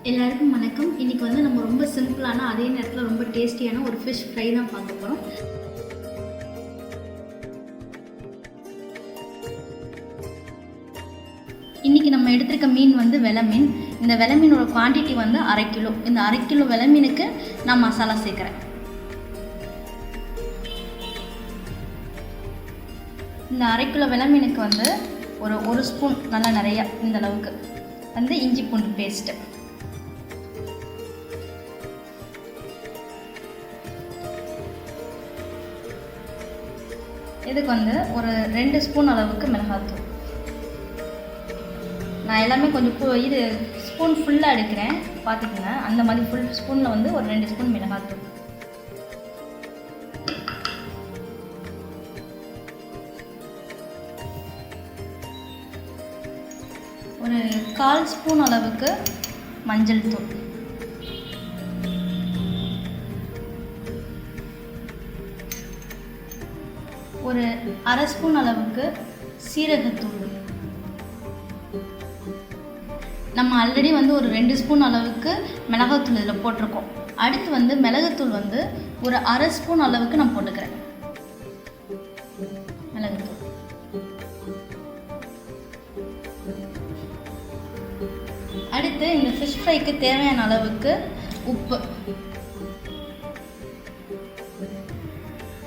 எல்லாருக்கும் வணக்கம். இன்றைக்கி வந்து நம்ம ரொம்ப சிம்பிளான அதே நேரத்தில் ரொம்ப டேஸ்டியான ஒரு ஃபிஷ் ஃப்ரை தான் பார்க்க போகிறோம். இன்றைக்கி நம்ம எடுத்துருக்க மீன் வந்து வெலை மீன். இந்த வெலை மீனோட குவான்டிட்டி வந்து 1/2 கிலோ. இந்த 1/2 கிலோ வெலை மீனுக்கு நான் மசாலா சேர்க்குறேன். இந்த 1/2 கிலோ வெலை மீனுக்கு வந்து ஒரு ஸ்பூன் நல்லா நிறையா இந்த அளவுக்கு வந்து இஞ்சி பூண்டு பேஸ்ட்டு, இதுக்கு வந்து ஒரு 2 ஸ்பூன் அளவுக்கு மிளகாத்தூள். நான் எல்லாமே கொஞ்சம் இது ஸ்பூன் ஃபுல்லாக எடுக்கிறேன் பார்த்துக்கோங்க. அந்த மாதிரி ஃபுல் ஸ்பூனில் வந்து ஒரு 2 ஸ்பூன் மிளகாத்தூள், ஒரு 1/4 ஸ்பூன் அளவுக்கு மஞ்சள் தூள், ஒரு 1/2 ஸ்பூன் அளவுக்கு சீரகத்தூள். நம்ம ஆல்ரெடி வந்து ஒரு 2 ஸ்பூன் அளவுக்கு மிளகாத்தூள் இதில் போட்டிருக்கோம். அடுத்து வந்து மிளகுத்தூள் வந்து ஒரு 1/2 ஸ்பூன் அளவுக்கு நான் போட்டுக்கிறேன். மிளகுத்தூள் அடுத்து இந்த ஃபிஷ் ஃப்ரைக்கு தேவையான அளவுக்கு உப்பு,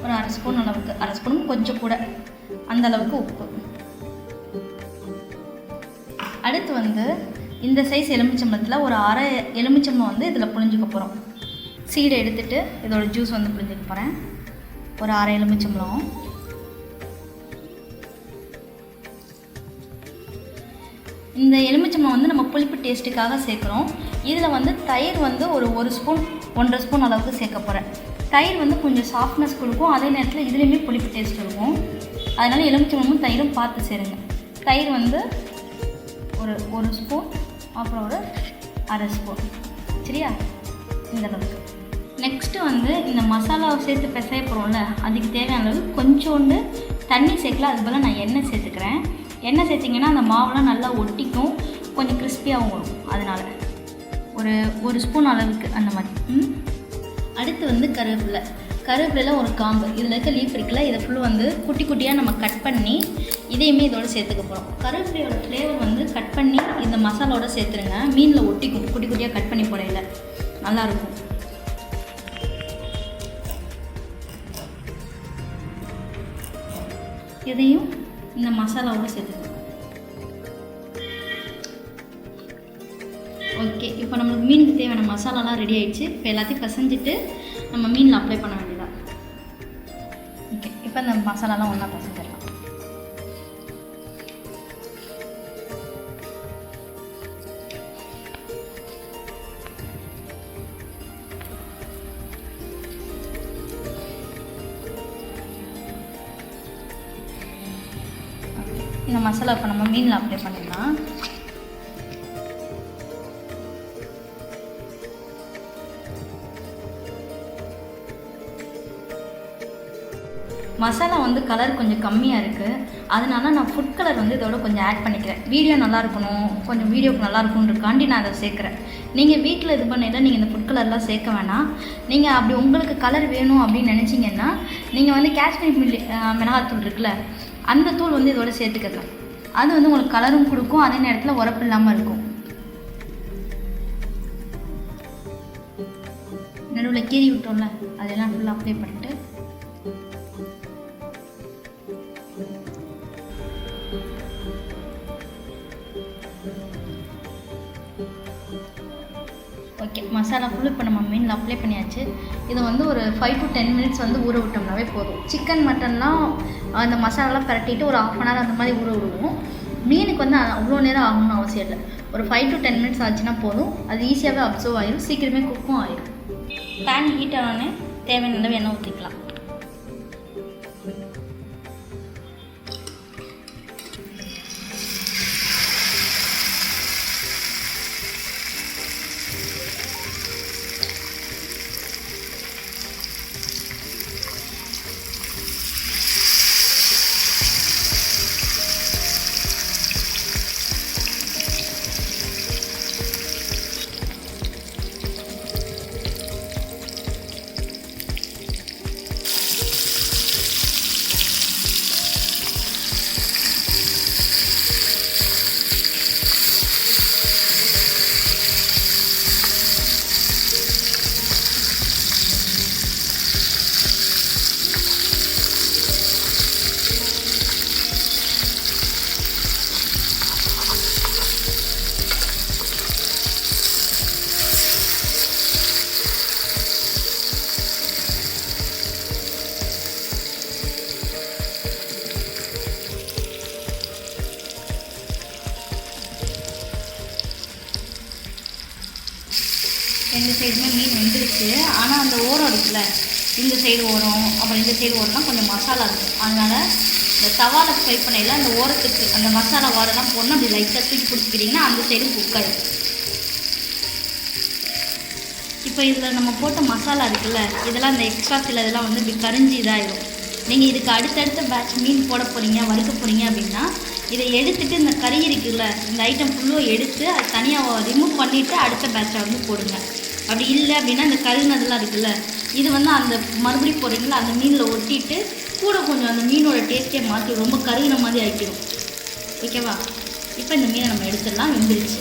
ஒரு 1/2 ஸ்பூன் அளவுக்கு, 1/2 ஸ்பூன் கொஞ்சம் கூட அந்த அளவுக்கு உப்பு. அடுத்து வந்து இந்த சைஸ் எலுமிச்சம்பழத்தில் ஒரு 1/2 எலுமிச்சம்பழம் வந்து இதில் புழிஞ்சிக்க போகிறோம். சீடை எடுத்துகிட்டு இதோட ஜூஸ் வந்து புழிஞ்சிக்க போகிறேன். ஒரு 1/2 எலுமிச்சம்பழம். இந்த எலுமிச்சம்பழம் வந்து நம்ம புளிப்பு டேஸ்ட்டுக்காக சேர்க்குறோம். இதில் வந்து தயிர் வந்து ஒரு ஸ்பூன் 1/2 ஸ்பூன் அளவுக்கு சேர்க்க போகிறேன். தயிர் வந்து கொஞ்சம் சாஃப்ட்னஸ் கொடுக்கும், அதே நேரத்தில் இதுலேயுமே புளிப்பு டேஸ்ட் இருக்கும். அதனால் எலுமிச்சம்பழமும் தயிரும் பார்த்து சேருங்க. தயிர் வந்து ஒரு ஸ்பூன், அப்புறம் ஒரு 1/2 ஸ்பூன், சரியா? இந்த அளவுக்கு. நெக்ஸ்ட்டு வந்து இந்த மசாலாவை சேர்த்து பிசைய போகிறோம்ல, அதுக்கு தேவையான அளவு கொஞ்சோண்டு தண்ணி சேர்க்கல, அது போல் நான் எண்ணெய் சேர்த்துக்கிறேன். எண்ணெய் சேர்த்திங்கன்னா அந்த மாவுலாம் நல்லா ஒட்டிக்கும், கொஞ்சம் கிறிஸ்பியாகவும் வரும். அதனால் ஒரு ஸ்பூன் அளவுக்கு அந்த மாதிரி. அடுத்து வந்து கருவேப்பிலையில் ஒரு காம்பு, இதில் இருக்க லீஃப் இருக்குல்ல, இதை ஃபுல்லு வந்து குட்டி குட்டியாக நம்ம கட் பண்ணி இதையுமே இதோடு சேர்த்துக்க போகிறோம். கருவேப்பிலையோட ஃப்ளேவர் வந்து கட் பண்ணி இந்த மசாலாவோட சேர்த்துருங்க. மீனில் ஒட்டிக்கும், குட்டி குட்டியாக கட் பண்ணி போடையில் நல்லாயிருக்கும். இதையும் இந்த மசாலாவோட சேர்த்துக்கணும். ஓகே, இப்போ நம்மளுக்கு மீனுக்கு தேவையான மசாலாலாம் ரெடி ஆகிடுச்சு. இப்போ எல்லாத்தையும் பசஞ்சிட்டு நம்ம மீனில் அப்ளை பண்ண வேண்டியதான். ஓகே, இப்போ இந்த மசாலாலாம் ஒன்றா பசஞ்சிடலாம். இந்த மசாலா இப்போ நம்ம மீனில் அப்ளை பண்ணிடலாம். மசாலா வந்து கலர் கொஞ்சம் கம்மியாக இருக்குது, அதனால நான் ஃபுட் கலர் வந்து இதோட கொஞ்சம் ஆட் பண்ணிக்கிறேன். வீடியோ நல்லா இருக்கணும், கொஞ்சம் வீடியோக்கு நல்லா இருக்கும்ன்றக்காண்டி நான் அதை சேர்க்குறேன். நீங்கள் வீட்டில் இது பண்ணிடலாம், நீங்கள் இந்த ஃபுட் கலர்லாம் சேர்க்க வேணாம். நீங்கள் அப்படி உங்களுக்கு கலர் வேணும் அப்படின்னு நினச்சிங்கன்னா நீங்கள் வந்து காஷ்மீரி மிளகாத்தூள் இருக்குல்ல, அந்த தூள் வந்து இதோட சேர்த்துக்கங்க. அது வந்து உங்களுக்கு கலரும் கொடுக்கும், அதே நேரத்தில் உரப்பு இல்லாமல் இருக்கும். நடுவில் கீறி விட்டோம்ல, அதெல்லாம் ஃபுல்லாக அப்ளை பண்ணிட்டு ஓகே, மசாலா ஃபுல்லு இப்போ நம்ம மீனில் அப்ளை பண்ணியாச்சு. இதை வந்து ஒரு 5 to 10 மினிட்ஸ் வந்து ஊற விட்டோம்னாவே போதும். சிக்கன் மட்டன்லாம் அந்த மசாலாலாம் பரட்டிட்டு ஒரு 1/2 hour அந்த மாதிரி ஊற விடுவோம். மீனுக்கு வந்து அவ்வளோ நேரம் ஆகணும்னு அவசியம் இல்லை. ஒரு 5 to 10 மினிட்ஸ் ஆச்சுன்னா போதும். அது ஈஸியாகவே அப்சர்வ் ஆகிடும், சீக்கிரமே குக்கும் ஆகிடும். பேன் ஹீட் ஆனோடனே தேவையான அளவு எண்ணெய் ஊற்றிக்கலாம். 2 சைடுமே மீன் வெந்துருச்சு. ஆனால் அந்த ஓரம் இருக்குல்ல, இந்த சைடு ஓரம் அப்புறம் இந்த சைடு ஓரம்லாம் கொஞ்சம் மசாலா இருக்கும். அதனால் இந்த தவாவில் ஃப்ரை பண்ணையில் அந்த ஓரத்துக்கு அந்த மசாலா வாடெல்லாம் போடணும். அப்படி லைட்டாக தூக்கி பிடிச்சிக்கிட்டிங்கன்னா அந்த சைடும் குக் ஆகிடும். இப்போ இதில் நம்ம போட்ட மசாலா இருக்குல்ல, இதெல்லாம் இந்த எக்ஸ்ட்ரா சில இதெல்லாம் வந்து இப்படி கரிஞ்சி இதாகிடும். நீங்கள் இதுக்கு அடுத்தடுத்த பேட்ச் மீன் போட போகிறீங்க, வறுக்க போகிறீங்க அப்படின்னா இதை எடுத்துகிட்டு இந்த கறி இருக்குல்ல, இந்த ஐட்டம் ஃபுல்லும் எடுத்து அது தனியாக ரிமூவ் பண்ணிவிட்டு அடுத்த பேட்சை வந்து போடுங்க. அப்படி இல்லை அப்படின்னா இந்த கருனதெல்லாம் இருக்குல்ல, இது வந்து அந்த மறுபடியும் போடுறீங்களா அந்த மீனில் ஒட்டிட்டு கூட கொஞ்சம் அந்த மீனோட டேஸ்ட்டே மாற்றி ரொம்ப கருகின மாதிரி ஆக்கிடும். ஓகேவா? இப்போ இந்த மீனை நம்ம எடுத்துடலாம். வெந்துருச்சு.